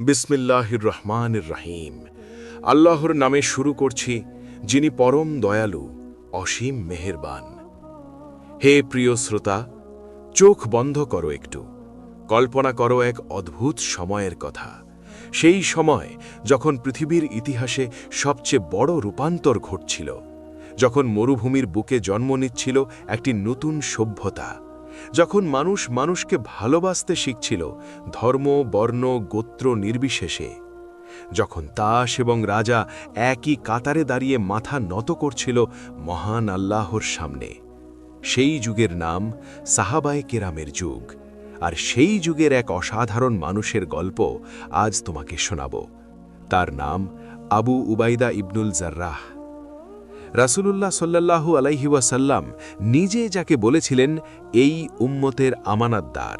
বিসমিল্লাহির রহমানির রহিম। আল্লাহর নামে শুরু করছি, যিনি পরম দয়ালু, অসীম মেহেরবান। হে প্রিয় শ্রোতা, চোখ বন্ধ করো একটু। কল্পনা করো এক অদ্ভুত সময়ের কথা। সেই সময় যখন পৃথিবীর ইতিহাসে সবচেয়ে বড় রূপান্তর ঘটছিল, যখন মরুভূমির বুকে জন্ম নিচ্ছিল একটি নতুন সভ্যতা, যখন মানুষ মানুষকে ভালোবাসতে শিখছিল ধর্ম, বর্ণ, গোত্র নির্বিশেষে, যখন তাস এবং রাজা একই কাতারে দাঁড়িয়ে মাথা নত করছিল মহান আল্লাহর সামনে। সেই যুগের নাম সাহাবায়ে কেরামের যুগ। আর সেই যুগের এক অসাধারণ মানুষের গল্প আজ তোমাকে শোনাব। তার নাম আবু উবাইদা ইবনুল জাররাহ। রাসূলুল্লাহ সাল্লাল্লাহু আলাইহি ওয়াসাল্লাম নিজে যাকে বলেছিলেন এই উম্মতের আমানাতদার।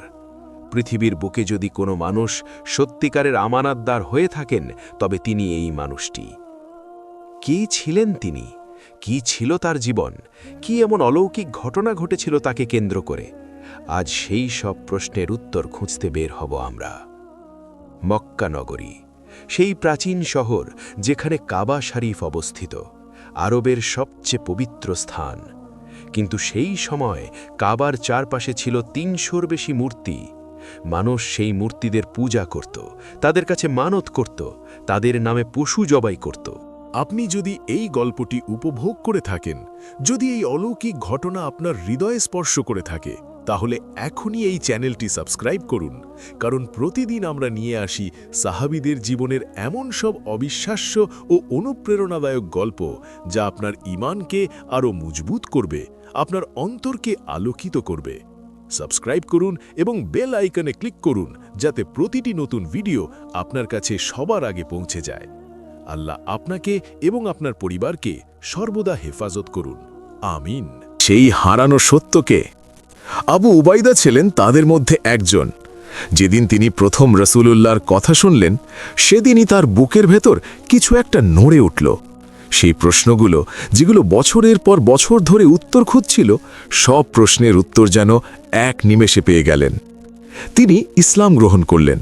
পৃথিবীর বুকে যদি কোনো মানুষ সত্যিকারের আমানাতদার হয়ে থাকেন, তবে তিনি এই মানুষটি। কে ছিলেন তিনি? কি ছিল তার জীবন? কি এমন অলৌকিক ঘটনা ঘটেছিল তাকে কেন্দ্র করে? আজ সেই সব প্রশ্নের উত্তর খুঁজতে বের হব আমরা। মক্কা নগরী, সেই প্রাচীন শহর যেখানে কাবা শরীফ অবস্থিত, আরবের সবচেয়ে পবিত্র স্থান। কিন্তু সেই সময় কাবার চারপাশে ছিল ৩০০-র বেশি মূর্তি। মানুষ সেই মূর্তিদের পূজা করত, তাদের কাছে মানত করত, তাদের নামে পশু জবাই করত। আপনি যদি এই গল্পটি উপভোগ করে থাকেন, যদি এই অলৌকিক ঘটনা আপনার হৃদয়ে স্পর্শ করে থাকে, তাহলে এখনই এই চ্যানেলটি সাবস্ক্রাইব করুন। কারণ প্রতিদিন আমরা নিয়ে আসি সাহাবীদের জীবনের এমন সব অবিশ্বাস্য ও অনুপ্রেরণাদায়ক গল্প, যা আপনার ঈমানকে আরও মজবুত করবে, আপনার অন্তরকে আলোকিত করবে। সাবস্ক্রাইব করুন এবং বেল আইকনে ক্লিক করুন, যাতে প্রতিটি নতুন ভিডিও আপনার কাছে সবার আগে পৌঁছে যায়। আল্লাহ আপনাকে এবং আপনার পরিবারকে সর্বদা হেফাজত করুন, আমিন। সেই হারানো সত্যকে আবু উবাইদা ছিলেন তাদের মধ্যে একজন। যেদিন তিনি প্রথম রাসূলুল্লাহর কথা শুনলেন, সেদিনই তার বুকের ভেতর কিছু একটা নড়ে উঠল। সেই প্রশ্নগুলো, যেগুলো বছরের পর বছর ধরে উত্তর খুঁজছিল, সব প্রশ্নের উত্তর যেন এক নিমেষে পেয়ে গেলেন। তিনি ইসলাম গ্রহণ করলেন,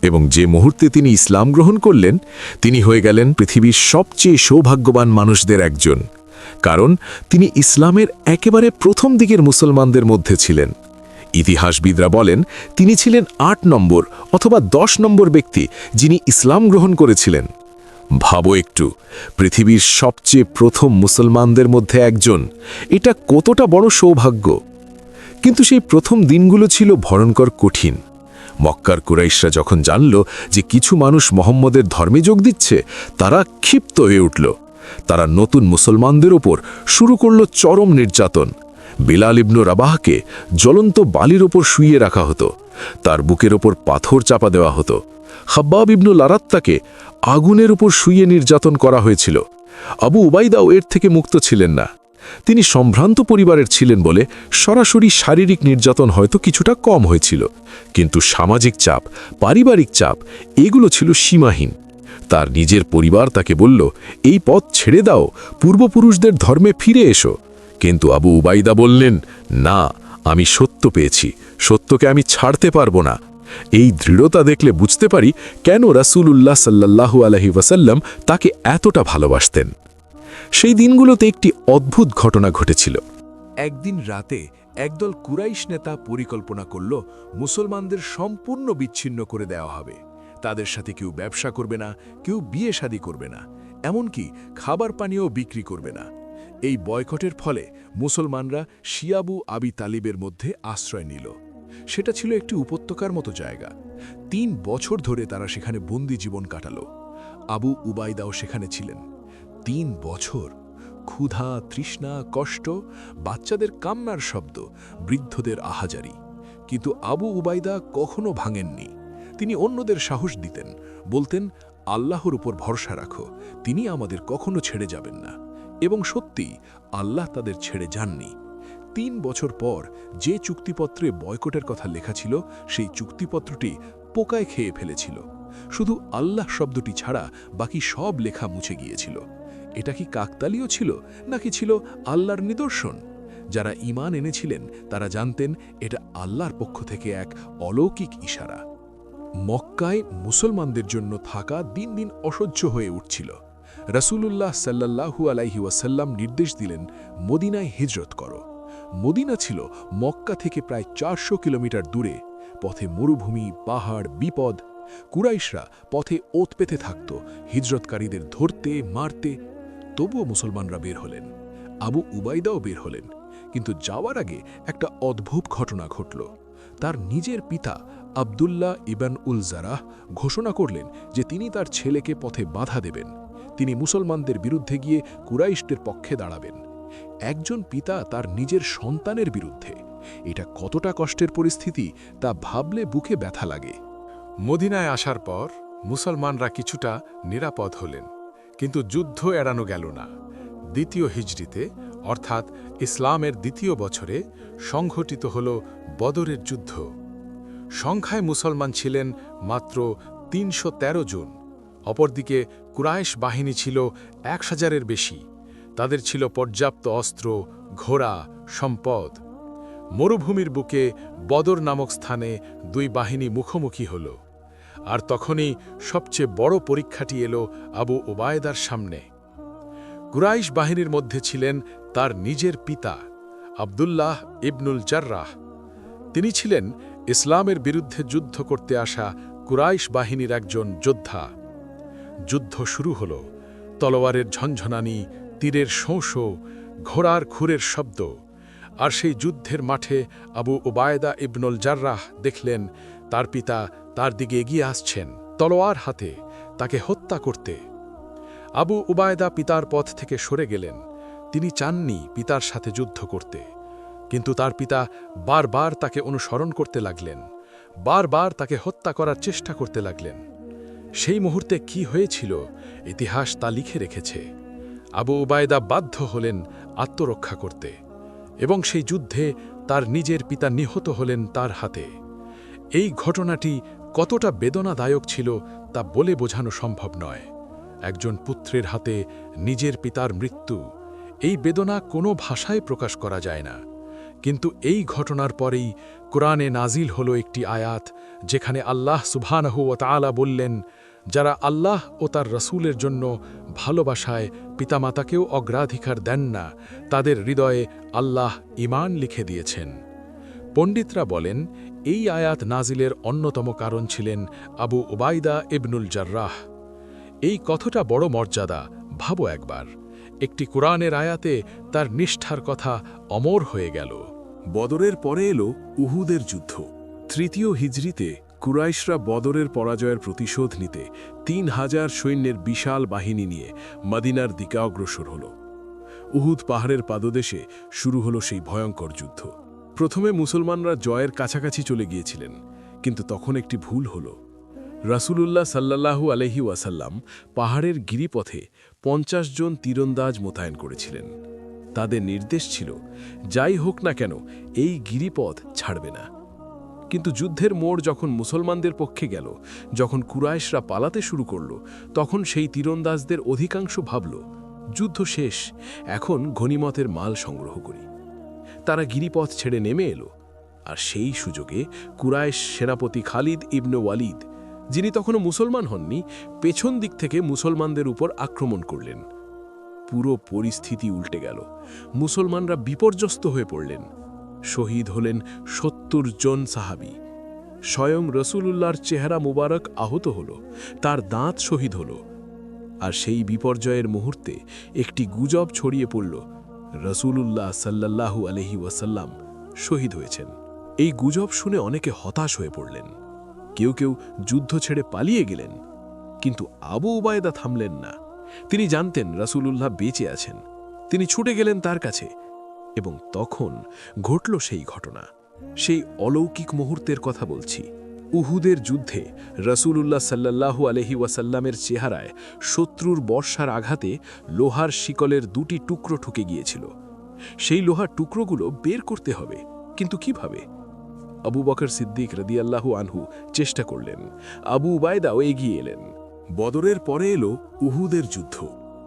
এবং যে মুহূর্তে তিনি ইসলাম গ্রহণ করলেন, তিনি হয়ে গেলেন পৃথিবীর সবচেয়ে সৌভাগ্যবান মানুষদের একজন। কারণ তিনি ইসলামের একেবারে প্রথম দিকের মুসলমানদের মধ্যে ছিলেন। ইতিহাসবিদরা বলেন তিনি ছিলেন ৮ নম্বর অথবা ১০ নম্বর ব্যক্তি যিনি ইসলাম গ্রহণ করেছিলেন। ভাবো একটু, পৃথিবীর সবচেয়ে প্রথম মুসলমানদের মধ্যে একজন, এটা কতটা বড় সৌভাগ্য। কিন্তু সেই প্রথম দিনগুলো ছিল ভয়ঙ্কর কঠিন। মক্কার কুরাইশরা যখন জানল যে কিছু মানুষ মোহাম্মদের ধর্মে যোগ দিচ্ছে, তারা ক্ষিপ্ত হয়ে উঠল। তারা নতুন মুসলমানদের ওপর শুরু করল চরম নির্যাতন। বিলাল ইবনু রাবাহকে জ্বলন্ত বালির ওপর শুইয়ে রাখা হতো, তার বুকের ওপর পাথর চাপা দেওয়া হতো। খাব্বাব ইবনুল আরাত্তাকে আগুনের উপর শুইয়ে নির্যাতন করা হয়েছিল। আবু উবাইদাও এর থেকে মুক্ত ছিলেন না। তিনি সম্ভ্রান্ত পরিবারের ছিলেন বলে সরাসরি শারীরিক নির্যাতন হয়তো কিছুটা কম হয়েছিল, কিন্তু সামাজিক চাপ, পারিবারিক চাপ, এগুলো ছিল সীমাহীন। তার নিজের পরিবার তাকে বলল, এই পথ ছেড়ে দাও, পূর্বপুরুষদের ধর্মে ফিরে এসো। কিন্তু আবু উবাইদা বললেন, না, আমি সত্য পেয়েছি, সত্যকে আমি ছাড়তে পারবো না। এই দৃঢ়তা দেখলে বুঝতে পারি কেন রাসূলুল্লাহ সাল্লাল্লাহু আলাইহি ওয়াসাল্লাম তাকে এতটা ভালোবাসতেন। সেই দিনগুলোতে একটি অদ্ভুত ঘটনা ঘটেছিল। একদিন রাতে একদল কুরাইশ নেতা পরিকল্পনা করল মুসলমানদের সম্পূর্ণ বিচ্ছিন্ন করে দেওয়া হবে। তাদের সাথে কেউ ব্যবসা করবে না, কেউ বিয়ে শাদী করবে না, এমনকি খাবার পানীয় বিক্রি করবে না। এই বয়কটের ফলে মুসলমানরা শিয়াবু আবি তালিবের মধ্যে আশ্রয় নিল। সেটা ছিল একটি উপত্যকার মতো জায়গা। ৩ বছর ধরে তারা সেখানে বন্দি জীবন কাটালো। আবু উবাইদাও সেখানে ছিলেন। ৩ বছর ক্ষুধা, তৃষ্ণা, কষ্ট, বাচ্চাদের কান্নার শব্দ, বৃদ্ধদের আহাজারি। কিন্তু আবু উবাইদা কখনো ভাঙেননি। তিনি অন্যদের সাহস দিতেন, বলতেন, আল্লাহর উপর ভরসা রাখো, তিনি আমাদের কখনো ছেড়ে যাবেন না। এবং সত্যিই আল্লাহ তাদের ছেড়ে যাননি। ৩ বছর পর যে চুক্তিপত্রে বয়কটের কথা লেখা ছিল, সেই চুক্তিপত্রটি পোকায় খেয়ে ফেলেছিল। শুধু আল্লাহ শব্দটি ছাড়া বাকি সব লেখা মুছে গিয়েছিল। এটা কি কাকতালীয় ছিল, নাকি ছিল আল্লাহর নিদর্শন? যারা ঈমান এনেছিলেন তারা জানতেন এটা আল্লাহর পক্ষ থেকে এক অলৌকিক ইশারা। মক্কায় মুসলমানদের জন্য থাকা দিন দিন অসহ্য হয়ে উঠছিল। রাসূলুল্লাহ সাল্লাল্লাহু আলাইহি ওয়াসাল্লাম নির্দেশ দিলেন, মদিনায় হিজরত করো। মদিনা ছিল মক্কা থেকে প্রায় 400 কিলোমিটার দূরে। পথে মরুভূমি, পাহাড়, বিপদ। কুরাইশরা পথে ওত পেতে থাকত, হিজরতকারীদের ধরতে, মারতে। তবুও মুসলমানরা বের হলেন। আবু উবাইদাও বের হলেন। কিন্তু যাওয়ার আগে একটা অদ্ভুত ঘটনা ঘটল। তার নিজের পিতা আবদুল্লাহ ইবন উল জারাহ ঘোষণা করলেন যে তিনি তার ছেলেকে পথে বাধা দেবেন। তিনি মুসলমানদের বিরুদ্ধে গিয়ে কুরাইশদের পক্ষে দাঁড়াবেন। একজন পিতা তার নিজের সন্তানের বিরুদ্ধে। এটা কতটা কষ্টের পরিস্থিতি তা ভাবলে বুকে ব্যথা লাগে। মদিনায় আসার পর মুসলমানরা কিছুটা নিরাপদ হলেন, কিন্তু যুদ্ধ এড়ানো গেল না। দ্বিতীয় হিজরিতে, অর্থাৎ ইসলামের দ্বিতীয় বছরে সংঘটিত হল বদরের যুদ্ধ। সংখ্যায় মুসলমান ছিলেন মাত্র ৩১৩ জন। অপরদিকে কুরাইশ বাহিনী ছিল ১,০০০-এর বেশি। তাদের ছিল পর্যাপ্ত অস্ত্র, ঘোড়া, সম্পদ। মরুভূমির বুকে বদর নামক স্থানে দুই বাহিনী মুখোমুখি হল। আর তখনই সবচেয়ে বড় পরীক্ষাটি এলো আবু উবায়দার সামনে। কুরাইশ বাহিনীর মধ্যে ছিলেন তার নিজের পিতা আবদুল্লাহ ইবনুল জাররাহ। তিনি ছিলেন ইসলামের বিরুদ্ধে যুদ্ধ করতে আসা কুরাইশ বাহিনীর একজন যোদ্ধা। যুদ্ধ শুরু হল। তলোয়ারের ঝনঝনানি, তীরের শোঁ শোঁ, ঘোড়ার খুরের শব্দ। আর সেই যুদ্ধের মাঠে আবু উবায়দা ইবনুল জাররাহ দেখলেন তার পিতা তার দিকে এগিয়ে আসছেন, তলোয়ার হাতে, তাকে হত্যা করতে। আবু উবায়দা পিতার পথ থেকে সরে গেলেন। তিনি চাননি পিতার সাথে যুদ্ধ করতে, কিন্তু তার পিতা বারবার তাকে অনুসরণ করতে লাগলেন, বারবার তাকে হত্যা করার চেষ্টা করতে লাগলেন। সেই মুহূর্তে কি হয়েছিল ইতিহাস তা লিখে রেখেছে। আবু উবায়দা বাধ্য হলেন আত্মরক্ষা করতে, এবং সেই যুদ্ধে তার নিজের পিতা নিহত হলেন তার হাতে। এই ঘটনাটি কতটা বেদনাদায়ক ছিল তা বলে বোঝানো সম্ভব নয়। একজন পুত্রের হাতে নিজের পিতার মৃত্যু, এই বেদনা কোনো ভাষায় প্রকাশ করা যায় না। কিন্তু এই ঘটনার পরেই কোরআনে নাজিল হলো একটি আয়াত, যেখানে আল্লাহ সুবহানাহু ওয়া তাআলা বললেন, যারা আল্লাহ ও তার রসুলের জন্য ভালোবাসায় পিতামাতাকেও অগ্রাধিকার দেন না, তাদের হৃদয়ে আল্লাহ ঈমান লিখে দিয়েছেন। পণ্ডিতরা বলেন, এই আয়াত নাজিলের অন্যতম কারণ ছিলেন আবু উবাইদা ইবনুল জাররাহ। এই কথাটা বড় মর্যাদা, ভাবো একবার। একটি কোরআনের আয়াতে তার নিষ্ঠার কথা অমর হয়ে গেল। বদরের পরে এলো উহুদের যুদ্ধ। তৃতীয় হিজরিতে কুরাইশরা বদরের পরাজয়ের প্রতিশোধ নিতে ৩,০০০ সৈন্যের বিশাল বাহিনী নিয়ে মদিনার দিকে অগ্রসর হল। উহুদ পাহাড়ের পাদদেশে শুরু হলো সেই ভয়ঙ্কর যুদ্ধ। প্রথমে মুসলমানরা জয়ের কাছাকাছি চলে গিয়েছিলেন, কিন্তু তখন একটি ভুল হল। রাসূলুল্লাহ সাল্লাল্লাহু আলাইহি ওয়াসাল্লাম পাহাড়ের গিরিপথে ৫০ জন তীরন্দাজ মোতায়েন করেছিলেন। তাদের নির্দেশ ছিল, যাই হোক না কেন এই গিরিপথ ছাড়বে না। কিন্তু যুদ্ধের মোড় যখন মুসলমানদের পক্ষে গেল, যখন কুরাইশরা পালাতে শুরু করল, তখন সেই তীরন্দাজদের অধিকাংশ ভাবল, যুদ্ধ শেষ, এখন গনিমতের মাল সংগ্রহ করি। তারা গিরিপথ ছেড়ে নেমে এলো। আর সেই সুযোগে কুরাইশ সেনাপতি খালিদ ইবনে ওয়ালিদ, যিনি তখনও মুসলমান হননি, পেছন দিক থেকে মুসলমানদের উপর আক্রমণ করলেন। পুরো পরিস্থিতি উল্টে গেল। মুসলমানরা বিপর্যস্ত হয়ে পড়লেন। শহীদ হলেন ৭০ জন সাহাবী। স্বয়ং রসূলুল্লাহর চেহারা মুবারক আহত হল, তার দাঁত শহীদ হল। আর সেই বিপর্যয়ের মুহূর্তে একটি গুজব ছড়িয়ে পড়ল, রসূলুল্লাহ সাল্লাল্লাহু আলাইহি ওয়াসাল্লাম শহীদ হয়েছেন। এই গুজব শুনে অনেকে হতাশ হয়ে পড়লেন। কেউ কেউ যুদ্ধ ছেড়ে পালিয়ে গেলেন। কিন্তু আবু উবায়দা থামলেন না। তিনি জানতেন রাসূলুল্লাহ বেঁচে আছেন। তিনি ছুটে গেলেন তার কাছে, এবং তখন ঘটল সেই ঘটনা, সেই অলৌকিক মুহূর্তের কথা বলছি। উহুদের যুদ্ধে রাসূলুল্লাহ সাল্লাল্লাহু আলাইহি ওয়াসাল্লামের চেহারায় শত্রুর বর্ষার আঘাতে লোহার শিকলের ২টি টুকরো ঠুকে গিয়েছিল। সেই লোহার টুকরোগুলো বের করতে হবে, কিন্তু কিভাবে? আবু বকর সিদ্দিক রাদিয়াল্লাহু আনহু চেষ্টা করলেন। আবু উবায়দাও এগিয়ে এলেন। বদরের পরে এলো উহুদের যুদ্ধ।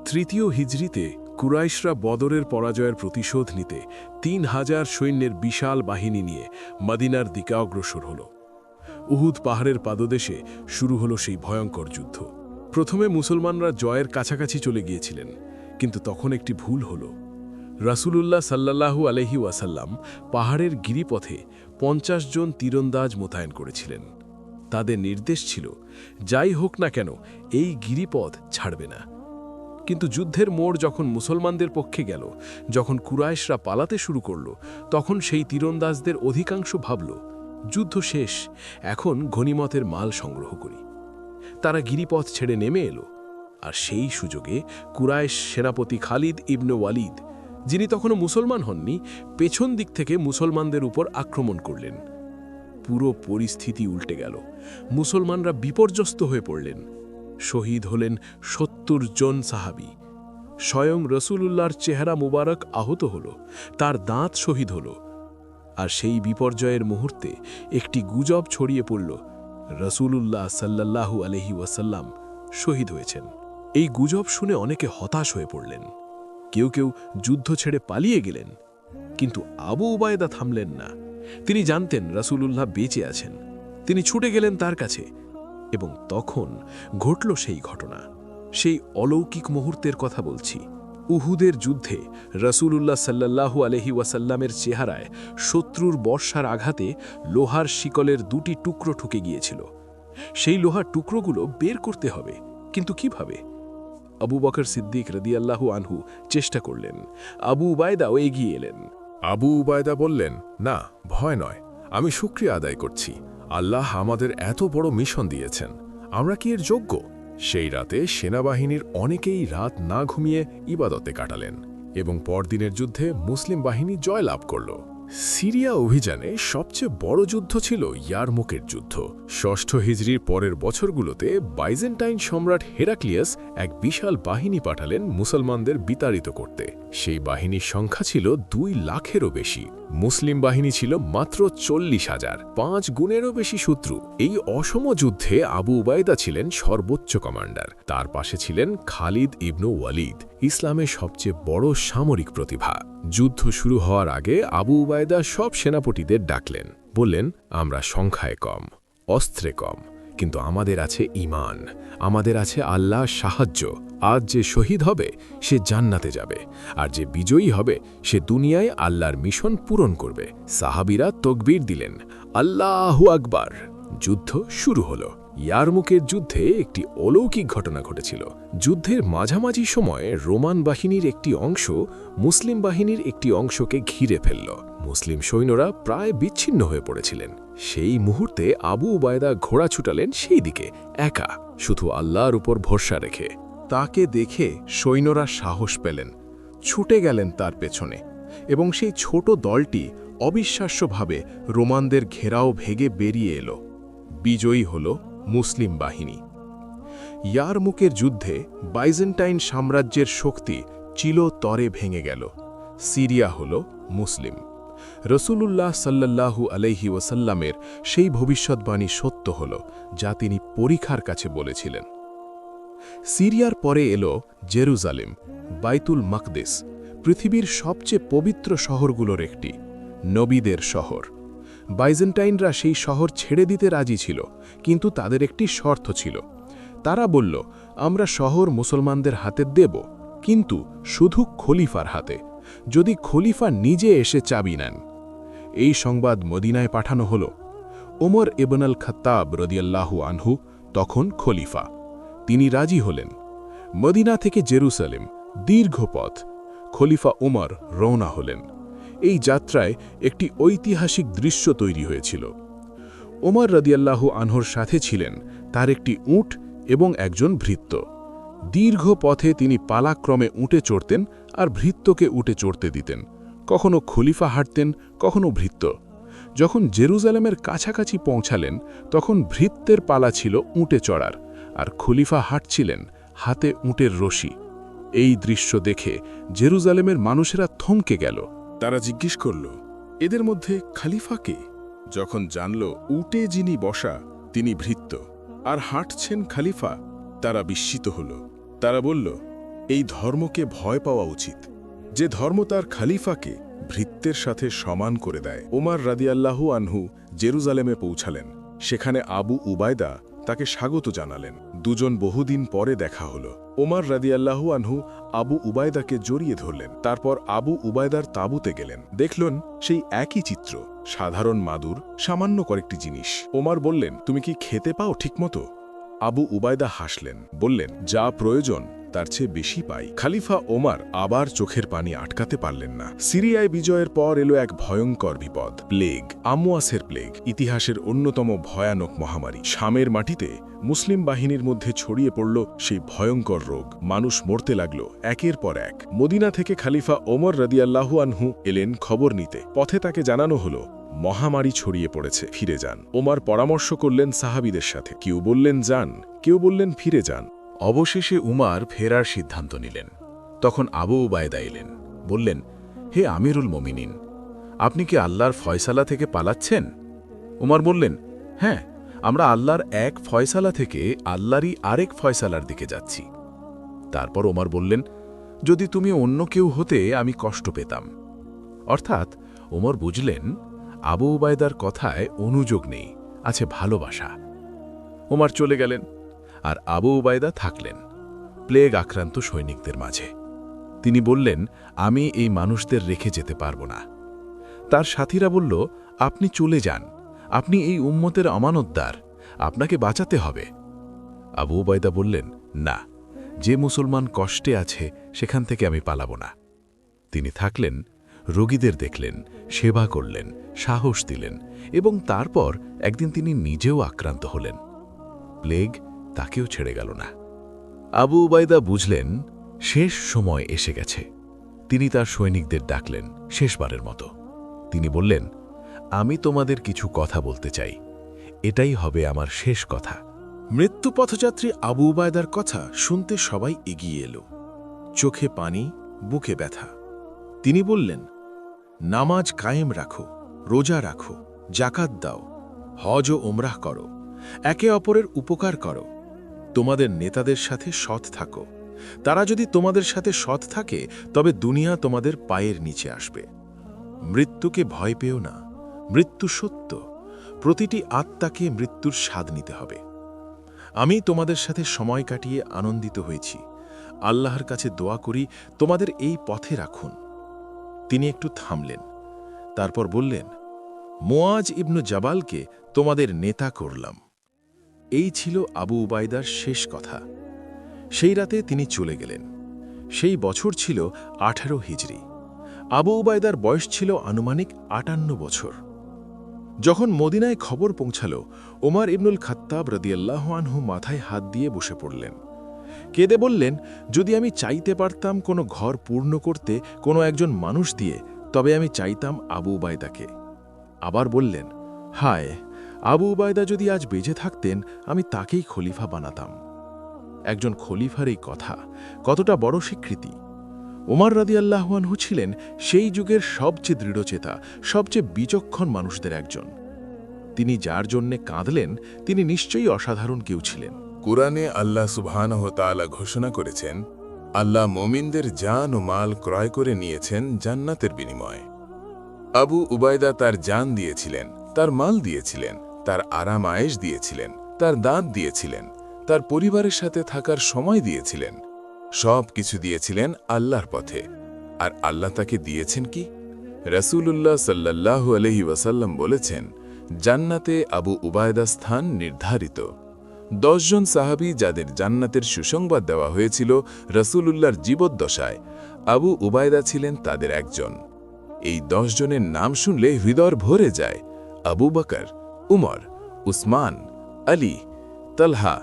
তৃতীয় হিজরিতে কুরাইশরা বদরের পরাজয়ের প্রতিশোধ নিতে ৩,০০০ সৈন্যের বিশাল বাহিনী নিয়ে মদিনার দিকে অগ্রসর হল। উহুদ পাহাড়ের পাদদেশে শুরু হলো সেই ভয়ঙ্কর যুদ্ধ। প্রথমে মুসলমানরা জয়ের কাছাকাছি চলে গিয়েছিলেন, কিন্তু তখন একটি ভুল হলো। রাসূলুল্লাহ সাল্লাল্লাহু আলাইহি ওয়াসাল্লাম পাহাড়ের গিরিপথে ৫০ জন তীরন্দাজ মোতায়েন করেছিলেন। তাদের নির্দেশ ছিল, যাই হোক না কেন এই গিরিপথ ছাড়বে না। কিন্তু যুদ্ধের মোড় যখন মুসলমানদের পক্ষে গেল, যখন কুরাইশরা পালাতে শুরু করল, তখন সেই তীরন্দাজদের অধিকাংশ ভাবল, যুদ্ধ শেষ, এখন গনিমতের মাল সংগ্রহ করি। তারা গিরিপথ ছেড়ে নেমে এলো, আর সেই সুযোগে কুরাইশ সেনাপতি খালিদ ইবনে ওয়ালিদ, যিনি তখনও মুসলমান হননি, পেছন দিক থেকে মুসলমানদের উপর আক্রমণ করলেন। পুরো পরিস্থিতি উল্টে গেল। মুসলমানরা বিপর্যস্ত হয়ে পড়লেন। শহীদ হলেন ৭০ জন সাহাবী। স্বয়ং রসূলুল্লাহর চেহারা মুবারক আহত হল, তার দাঁত শহীদ হল। আর সেই বিপর্যয়ের মুহূর্তে একটি গুজব ছড়িয়ে পড়ল, রসূলুল্লাহ সাল্লাল্লাহু আলাইহি ওয়াসাল্লাম শহীদ হয়েছেন। এই গুজব শুনে অনেকে হতাশ হয়ে পড়লেন। কেউ কেউ যুদ্ধ ছেড়ে পালিয়ে গেলেন, কিন্তু আবু উবায়দা থামলেন না। তিনি জানতেন রাসূলুল্লাহ বেঁচে আছেন। তিনি ছুটে গেলেন তার কাছে, এবং তখন ঘটল সেই ঘটনা। সেই অলৌকিক মুহূর্তের কথা বলছি। উহুদের যুদ্ধে রাসূলুল্লাহ সাল্লাল্লাহু আলাইহি ওয়াসাল্লামের চেহারায় শত্রুর বর্ষার আঘাতে লোহার শিকলের ২টি টুকরো ঠুকে গিয়েছিল। সেই লোহার টুকরোগুলো বের করতে হবে, কিন্তু কিভাবে? আবু বকর সিদ্দিক রাদিয়াল্লাহু আনহু চেষ্টা করলেন। আবু উবায়দাও এগিয়ে এলেন। আবু উবায়দা বললেন, না, ভয় নয়, আমি শুকরিয়া আদায় করছি। আল্লাহ আমাদের এত বড় মিশন দিয়েছেন, আমরা কি এর যোগ্য? সেই রাতে সেনাবাহিনীর অনেকেই রাত না ঘুমিয়ে ইবাদতে কাটালেন, এবং পরদিনের যুদ্ধে মুসলিম বাহিনী জয়লাভ করল। সিরিয়া অভিযানে সবচেয়ে বড় যুদ্ধ ছিল ইয়ারমুকের যুদ্ধ। ৬ষ্ঠ হিজরির পরের বছরগুলোতে বাইজেন্টাইন সম্রাট হেরাক্লিয়াস এক বিশাল বাহিনী পাঠালেন মুসলমানদের বিতাড়িত করতে। সেই বাহিনীর সংখ্যা ছিল ২ লাখেরও বেশি। মুসলিম বাহিনী ছিল মাত্র ৪০,০০০, ৫ গুণেরও বেশি শত্রু। এই অসম যুদ্ধে আবু উবায়দা ছিলেন সর্বোচ্চ কমান্ডার। তার পাশে ছিলেন খালিদ ইবনু ওয়ালিদ, ইসলামের সবচেয়ে বড় সামরিক প্রতিভা। যুদ্ধ শুরু হওয়ার আগে আবু উবায়দা সব সেনাপতিদের ডাকলেন। বললেন, আমরা সংখ্যায় কম, অস্ত্রে কম, কিন্তু আমাদের আছে ঈমান, আমাদের আছে আল্লাহর সাহায্য। আজ যে শহীদ হবে সে জান্নাতে যাবে, আর যে বিজয়ী হবে সে দুনিয়ায় আল্লাহর মিশন পূরণ করবে। সাহাবীরা তকবীর দিলেন, আল্লাহু আকবার। যুদ্ধ শুরু হলো। ইয়ারমুকের যুদ্ধে একটি অলৌকিক ঘটনা ঘটেছিল। যুদ্ধের মাঝামাঝি সময়ে রোমান বাহিনীর একটি অংশ মুসলিম বাহিনীর একটি অংশকে ঘিরে ফেলল। মুসলিম সৈন্যরা প্রায় বিচ্ছিন্ন হয়ে পড়েছিলেন। সেই মুহূর্তে আবু উবায়দা ঘোড়া ছুটালেন সেই দিকে, একা, শুধু আল্লাহর উপর ভরসা রেখে। তাকে দেখে সৈন্যরা সাহস পেলেন, ছুটে গেলেন তার পেছনে, এবং সেই ছোট দলটি অবিশ্বাস্যভাবে রোমানদের ঘেরাও ভেঙে বেরিয়ে এলো। বিজয়ী হল মুসলিম বাহিনী। ইয়ারমুকের যুদ্ধে বাইজেন্টাইন সাম্রাজ্যের শক্তি চিরতরে ভেঙে গেল। সিরিয়া হল মুসলিম। রসূলুল্লাহ সাল্লাল্লাহু আলাইহি ওয়াসাল্লামের সেই ভবিষ্যৎবাণী সত্য হল, যা তিনি পরীক্ষার কাছে বলেছিলেন। সিরিয়ার পরে এলো জেরুজালেম, বাইতুল মাকদেস, পৃথিবীর সবচেয়ে পবিত্র শহরগুলোর একটি, নবীদের শহর। বাইজেন্টাইনরা সেই শহর ছেড়ে দিতে রাজি ছিল, কিন্তু তাদের একটি শর্ত ছিল। তারা বলল, আমরা শহর মুসলমানদের হাতে দেব, কিন্তু শুধু খলিফার হাতে, যদি খলিফা নিজে এসে চাবি নেন। এই সংবাদ মদিনায় পাঠানো হল। ওমর ইবন আল খাত্তাব রাদিয়াল্লাহু আনহু তখন খলিফা। তিনি রাজি হলেন। মদিনা থেকে জেরুসালেম দীর্ঘ পথ। খলিফা ওমর রওনা হলেন। এই যাত্রায় একটি ঐতিহাসিক দৃশ্য তৈরি হয়েছিল। ওমর রাদিয়াল্লাহু আনহুর সাথে ছিলেন তার একটি উট এবং একজন ভৃত্য। দীর্ঘ পথে তিনি পালাক্রমে উটে চড়তেন আর ভৃত্যকে উটে চড়তে দিতেন। কখনো খলিফা হাঁটতেন, কখনো ভৃত্য। যখন জেরুজালেমের কাছাকাছি পৌঁছালেন, তখন ভৃত্যের পালা ছিল উটে চড়ার, আর খলিফা হাঁটছিলেন হাতে উটের রশি। এই দৃশ্য দেখে জেরুজালেমের মানুষেরা থমকে গেল। তারা জিজ্ঞেস করল, এদের মধ্যে খলিফা কে? যখন জানল উটে যিনি বসা তিনি ভৃত্য আর হাঁটছেন খলিফা, তারা বিস্মিত হল। তারা বলল, এই ধর্মকে ভয় পাওয়া উচিত, যে ধর্ম তার খলিফাকে ভৃত্যের সাথে সমান করে দেয়। ওমর রাদিয়াল্লাহু আনহু জেরুজালেমে পৌঁছালেন। সেখানে আবু উবায়দা তাকে স্বাগত জানালেন। দুজন বহুদিন পরে দেখা হলো। ওমর রাদিয়াল্লাহু আনহু আবু উবায়দাকে জড়িয়ে ধরলেন। তারপর আবু উবায়দার তাঁবুতে গেলেন। দেখলেন সেই একই চিত্র, সাধারণ মাদুর, সামান্য কয়েকটি জিনিস। ওমর বললেন, তুমি কি খেতে পাও ঠিকমতো? আবু উবায়দা হাসলেন, বললেন, যা প্রয়োজন তার চেয়ে বেশি পাই। খলিফা ওমর আবার চোখের পানি আটকাতে পারলেন না। সিরিয়ায় বিজয়ের পর এলো এক ভয়ঙ্কর বিপদ, প্লেগ, আমওয়াসের প্লেগ, ইতিহাসের অন্যতম ভয়ানক মহামারী। শামের মাটিতে মুসলিম বাহিনীর মধ্যে ছড়িয়ে পড়ল সেই ভয়ঙ্কর রোগ। মানুষ মরতে লাগল একের পর এক। মদিনা থেকে খলিফা ওমর রাদিয়াল্লাহু আনহু এলেন খবর নিতে। পথে তাকে জানানো হলো মহামারী ছড়িয়ে পড়েছে, ফিরে যান। ওমর পরামর্শ করলেন সাহাবীদের সাথে। কেউ বললেন যান, কেউ বললেন ফিরে যান। অবশেষে উমার ফেরার সিদ্ধান্ত নিলেন। তখন আবু উবায়দা এলেন, বললেন, হে আমিরুল মোমিনিন, আপনি কি আল্লাহর ফয়সালা থেকে পালাচ্ছেন? উমার বললেন, হ্যাঁ, আমরা আল্লাহর এক ফয়সালা থেকে আল্লাহরই আরেক ফয়সালার দিকে যাচ্ছি। তারপর ওমর বললেন, যদি তুমি অন্য কেউ হতে আমি কষ্ট পেতাম। অর্থাৎ ওমর বুঝলেন আবু উবায়দার কথায় অনুযোগ নেই, আছে ভালোবাসা। ওমর চলে গেলেন, আর আবু উবায়দা থাকলেন প্লেগ আক্রান্ত সৈনিকদের মাঝে। তিনি বললেন, আমি এই মানুষদের রেখে যেতে পারব না। তার সাথীরা বলল, আপনি চলে যান, আপনি এই উম্মতের আমানতদার, আপনাকে বাঁচাতে হবে। আবু উবায়দা বললেন, না, যে মুসলমান কষ্টে আছে সেখান থেকে আমি পালাব না। তিনি থাকলেন, রোগীদের দেখলেন, সেবা করলেন, সাহস দিলেন, এবং তারপর একদিন তিনি নিজেও আক্রান্ত হলেন। প্লেগ তাকেও ছেড়ে গেল না। আবু উবায়দা বুঝলেন শেষ সময় এসে গেছে। তিনি তার সৈনিকদের ডাকলেন শেষবারের মতো। তিনি বললেন, আমি তোমাদের কিছু কথা বলতে চাই, এটাই হবে আমার শেষ কথা। মৃত্যু পথযাত্রী আবু উবায়দার কথা শুনতে সবাই এগিয়ে এলো, চোখে পানি, বুকে ব্যথা। তিনি বললেন, নামাজ কায়েম রাখো, রোজা রাখো, জাকাত দাও, হজ ও ওমরাহ করো, একে অপরের উপকার করো, তোমাদের নেতাদের সাথে সৎ থাকো। তারা যদি তোমাদের সাথে সৎ থাকে তবে দুনিয়া তোমাদের পায়ের নিচে আসবে। মৃত্যুকে ভয় পেও না, মৃত্যু সত্য। প্রতিটি আত্মাকে মৃত্যুর স্বাদ নিতে হবে। আমি তোমাদের সাথে সময় কাটিয়ে আনন্দিত হয়েছি। আল্লাহর কাছে দোয়া করি তোমাদের এই পথে রাখুন। তিনি একটু থামলেন, তারপর বললেন, মুআজ ইবনু জাবালকে তোমাদের নেতা করলাম। এই ছিল আবু উবায়দার শেষ কথা। সেই রাতে তিনি চলে গেলেন। সেই বছর ছিল 18 হিজরি। আবু উবায়দার বয়স ছিল আনুমানিক 58 বছর। যখন মদিনায় খবর পৌঁছাল, ওমর ইবনুল খাত্তাব রাদিয়াল্লাহু আনহু মাথায় হাত দিয়ে বসে পড়লেন। কেঁদে বললেন, যদি আমি চাইতে পারতাম কোনো ঘর পূর্ণ করতে কোনো একজন মানুষ দিয়ে, তবে আমি চাইতাম আবু উবায়দাকে। আবার বললেন, হায়, আবু উবায়দা যদি আজ বেঁচে থাকতেন, আমি তাকেই খলিফা বানাতাম। একজন খলিফার এই কথা কতটা বড় স্বীকৃতি! ওমর রাদিয়াল্লাহু আনহু ছিলেন সেই যুগের সবচেয়ে দৃঢ়চেতা, সবচেয়ে বিচক্ষণ মানুষদের একজন। তিনি যার জন্যে কাঁদলেন, তিনি নিশ্চয়ই অসাধারণ কেউ ছিলেন। কুরআনে আল্লাহ সুবহানাহু ওয়া তাআলা ঘোষণা করেছেন, আল্লাহ মুমিনদের জান ও মাল ক্রয় করে নিয়েছেন জান্নাতের বিনিময়ে। আবু উবায়দা তার জান দিয়েছিলেন, তার মাল দিয়েছিলেন, তার আরাম আয়েশ দিয়েছিলেন, তার দাঁত দিয়েছিলেন, তার পরিবারের সাথে থাকার সময় দিয়েছিলেন, সব কিছু দিয়েছিলেন আল্লাহর পথে। আর আল্লাহ তাকে দিয়েছেন কি? রাসূলুল্লাহ সাল্লাল্লাহু আলাইহি ওয়াসাল্লাম বলেছেন, জান্নাতে আবু উবায়দা স্থান নির্ধারিত। 10 জন সাহাবী যাদের জান্নাতের সুসংবাদ দেওয়া হয়েছিল রাসূলুল্লাহর জীবদ্দশায়, আবু উবায়দা ছিলেন তাদের একজন। এই 10 জনের নাম শুনলে হৃদয় ভরে যায়। আবু বকর, উমর, উসমান, আলী, তালহা,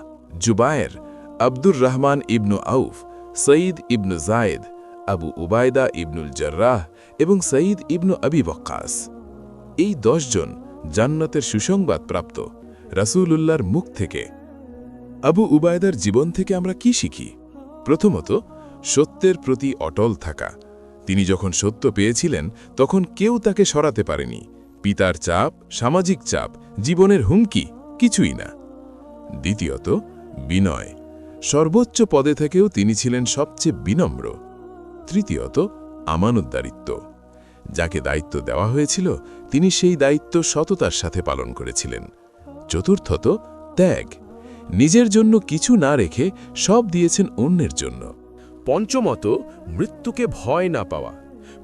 জুবায়ের, আব্দুর রহমান ইবনু আউফ, সঈদ ইবনু জায়েদ, আবু উবায়দা ইবনুল জাররাহ এবং সঈদ ইবনু আবি ওয়াক্কাস। এই 10 জন জান্নাতের সুসংবাদ প্রাপ্ত রাসূলুল্লাহর মুখ থেকে। আবু উবায়দার জীবন থেকে আমরা কি শিখি? প্রথমত, সত্যের প্রতি অটল থাকা। তিনি যখন সত্য পেয়েছিলেন তখন কেউ তাকে সরাতে পারেনি। পিতার চাপ, সামাজিক চাপ, জীবনের হুমকি, কিছুই না। দ্বিতীয়ত, বিনয়। সর্বোচ্চ পদে থেকেও তিনি ছিলেন সবচেয়ে বিনম্র। তৃতীয়ত, আমানতদারিত্ব। যাকে দায়িত্ব দেওয়া হয়েছিল তিনি সেই দায়িত্ব সততার সাথে পালন করেছিলেন। চতুর্থত ত্যাগ, নিজের জন্য কিছু না রেখে সব দিয়েছেন অন্যের জন্য। পঞ্চমত মৃত্যুকে ভয় না পাওয়া।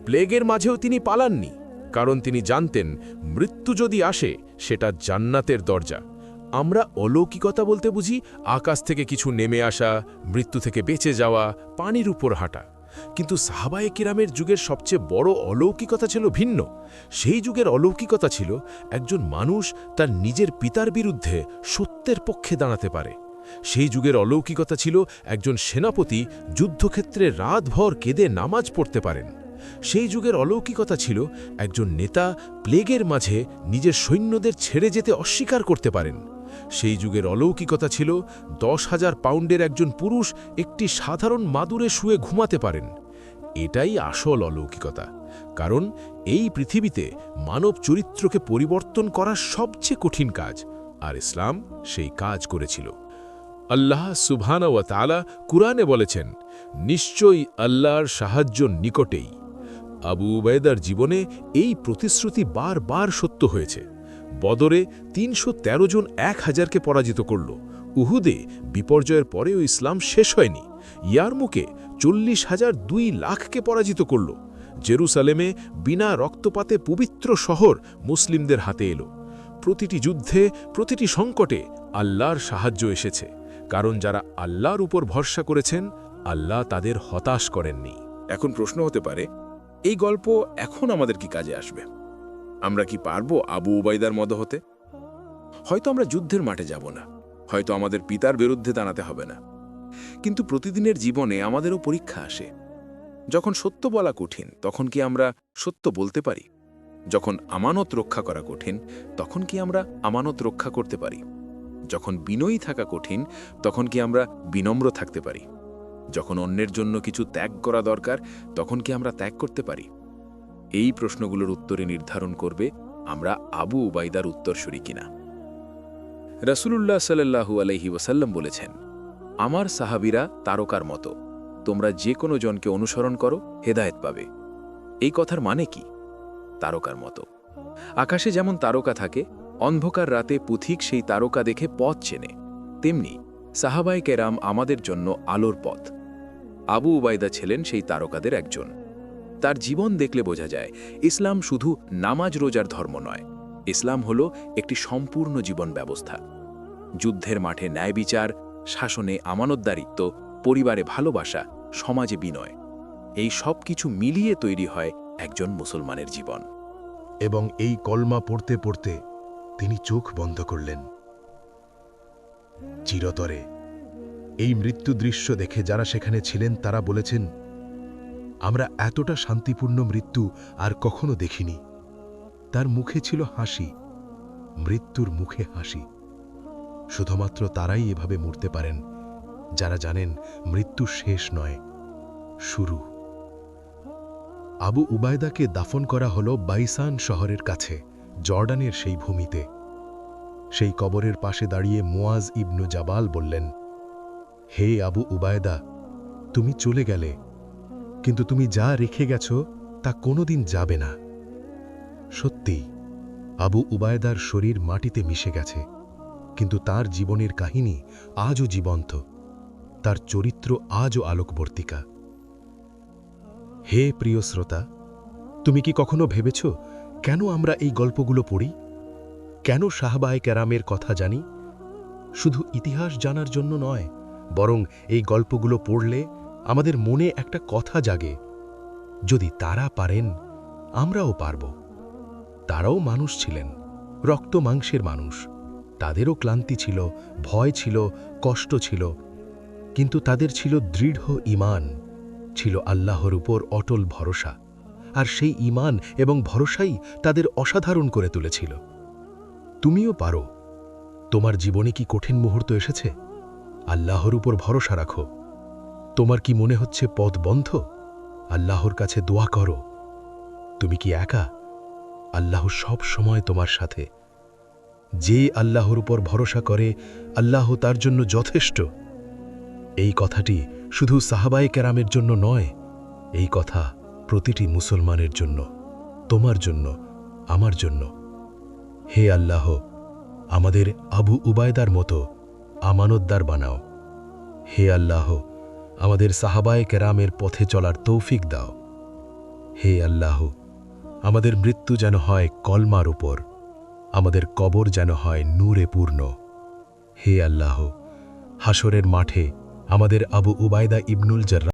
প্লেগের মাঝেও তিনি পালাননি, কারণ তিনি জানতেন মৃত্যু যদি আসে সেটা জান্নাতের দরজা। আমরা অলৌকিকতা বলতে বুঝি আকাশ থেকে কিছু নেমে আসা, মৃত্যু থেকে বেঁচে যাওয়া, পানির উপর হাঁটা। কিন্তু সাহাবায়ে কিরামের যুগের সবচেয়ে বড় অলৌকিকতা ছিল ভিন্ন। সেই যুগের অলৌকিকতা ছিল একজন মানুষ তার নিজের পিতার বিরুদ্ধে সত্যের পক্ষে দাঁড়াতে পারে। সেই যুগের অলৌকিকতা ছিল একজন সেনাপতি যুদ্ধক্ষেত্রে রাতভর কেঁদে নামাজ পড়তে পারেন। সেই যুগের অলৌকিকতা ছিল একজন নেতা প্লেগের মাঝে নিজের সৈন্যদের ছেড়ে যেতে অস্বীকার করতে পারেন। সেই যুগের অলৌকিকতা ছিল 10,000 পাউন্ডের একজন পুরুষ একটি সাধারণ মাদুরে শুয়ে ঘুমাতে পারেন। এটাই আসল অলৌকিকতা, কারণ এই পৃথিবীতে মানব চরিত্রকে পরিবর্তন করা সবচেয়ে কঠিন কাজ, আর ইসলাম সেই কাজ করেছিল। আল্লাহ সুবহানাহু ওয়া তাআলা কুরআনে বলেছেন, নিশ্চয়ই আল্লাহর সাহায্য নিকটেই। আবু উবায়দার জীবনে এই প্রতিশ্রুতি বারবার সত্য হয়েছে। বদরে 313 জন 1000কে পরাজিত করল। উহুদে বিপর্যয়ের পরেও ইসলাম শেষ হয়নি। ইয়ারমুকে 40,002 লাখকে পরাজিত করল। জেরুসালেমে বিনা রক্তপাতে পবিত্র শহর মুসলিমদের হাতে এলো। প্রতিটি যুদ্ধে, প্রতিটি সংকটে আল্লাহর সাহায্য এসেছে, কারণ যারা আল্লাহর উপর ভরসা করেছেন, আল্লাহ তাদের হতাশ করেননি। এখন প্রশ্ন হতে পারে, এই গল্প এখন আমাদের কি কাজে আসবে? আমরা কি পারবো আবু উবাইদার মতো হতে? হয়তো আমরা যুদ্ধের মাঠে যাব না, হয়তো আমাদের পিতার বিরুদ্ধে দাঁড়াতে হবে না, কিন্তু প্রতিদিনের জীবনে আমাদেরও পরীক্ষা আসে। যখন সত্য বলা কঠিন, তখন কি আমরা সত্য বলতে পারি? যখন আমানত রক্ষা করা কঠিন, তখন কি আমরা আমানত রক্ষা করতে পারি? যখন বিনয়ী থাকা কঠিন, তখন কি আমরা বিনম্র থাকতে পারি? যখন অন্যের জন্য কিছু ত্যাগ করা দরকার, তখন কি আমরা ত্যাগ করতে পারি? এই প্রশ্নগুলোর উত্তরে নির্ধারণ করবে আমরা আবু উবাইদার উত্তরসূরি কিনা। রাসূলুল্লাহ সাল্লাল্লাহু আলাইহি ওয়াসাল্লাম বলেছেন, আমার সাহাবীরা তারকার মতো, তোমরা যে কোনো জনকে অনুসরণ করো, হেদায়েত পাবে। এই কথার মানে কি? তারকার মতো। আকাশে যেমন তারকা থাকে, অন্ধকার রাতে পথিক সেই তারকা দেখে পথ চেনে, তেমনি সাহাবায়ে কেরাম আমাদের জন্য আলোর পথ। আবু উবাইদা ছিলেন সেই তারকাদের একজন। তার জীবন দেখলে বোঝা যায়, ইসলাম শুধু নামাজ রোজার ধর্ম নয়, ইসলাম হল একটি সম্পূর্ণ জীবন ব্যবস্থা। যুদ্ধের মাঠে ন্যায় বিচার, শাসনে আমানতদারিত্ব, পরিবারে ভালোবাসা, সমাজে বিনয়, এই সব কিছু মিলিয়ে তৈরি হয় একজন মুসলমানের জীবন। এবং এই কলমা পড়তে পড়তে তিনি চোখ বন্ধ করলেন। চিরতরে এই মৃত্যু দৃশ্য দেখে যারা সেখানে ছিলেন তারা বলেছেন, আমরা এতটা শান্তিপূর্ণ মৃত্যু আর কখনো দেখিনি। তার মুখে ছিল হাসি, মৃত্যুর মুখে হাসি। শুধুমাত্র তারাই এভাবে মরতে পারেন যারা জানেন মৃত্যু শেষ নয়, শুরু। আবু উবায়দাকে দাফন করা হল বাইসান শহরের কাছে, জর্ডানের সেই ভূমিতে। সেই কবরের পাশে দাঁড়িয়ে মুয়াজ ইবনু জাবাল বললেন, হে আবু উবায়দা, তুমি চলে গেলে, কিন্তু তুমি যা রেখে গেছ তা কোনোদিন যাবে না। সত্যি, আবু উবায়দার শরীর মাটিতে মিশে গেছে, কিন্তু তার জীবনের কাহিনী আজও জীবন্ত, তার চরিত্র আজও আলোকবর্তিকা। হে প্রিয় শ্রোতা, তুমি কি কখনো ভেবেছ কেন আমরা এই গল্পগুলো পড়ি? কেন সাহাবায়ে কেরামের কথা জানি? শুধু ইতিহাস জানার জন্য নয়, বরং এই গল্পগুলো পড়লে আমাদের মনে একটা কথা জাগে, যদি তারা পারেন, আমরাও পারব। তারাও মানুষ ছিলেন, রক্ত মাংসের মানুষ। তাদেরও ক্লান্তি ছিল, ভয় ছিল, কষ্ট ছিল, কিন্তু তাদের ছিল দৃঢ় ঈমান, ছিল আল্লাহর উপর অটল ভরসা। আর সেই ঈমান এবং ভরসাই তাদের অসাধারণ করে তুলেছিল। তুমিও পারো। তোমার জীবনে কি কঠিন মুহূর্ত এসেছে? আল্লাহর উপর ভরসা রাখো। তোমার কি মনে হচ্ছে পথ বন্ধ? আল্লাহর কাছে দোয়া করো। তুমি কি একা? আল্লাহ সব সময় তোমার সাথে। যে আল্লাহর উপর ভরসা করে, আল্লাহ তার জন্য যথেষ্ট। এই কথাটি শুধু সাহাবায়ে কেরামের জন্য নয়, এই কথা প্রতিটি মুসলমানের জন্য, তোমার জন্য, আমার জন্য। হে আল্লাহ, আমাদের আবু উবায়দার মতো আমানতদার বানাও। হে আল্লাহ, আমাদের সাহাবায়ে কেরামের পথে চলার তৌফিক দাও। হে আল্লাহ, আমাদের মৃত্যু যেন হয় কলমার উপর, আমাদের কবর যেন হয় নূরে পূর্ণ। হে আল্লাহ, হাসরের মাঠে আমাদের আবু উবায়দা ইবনুল জাররাহ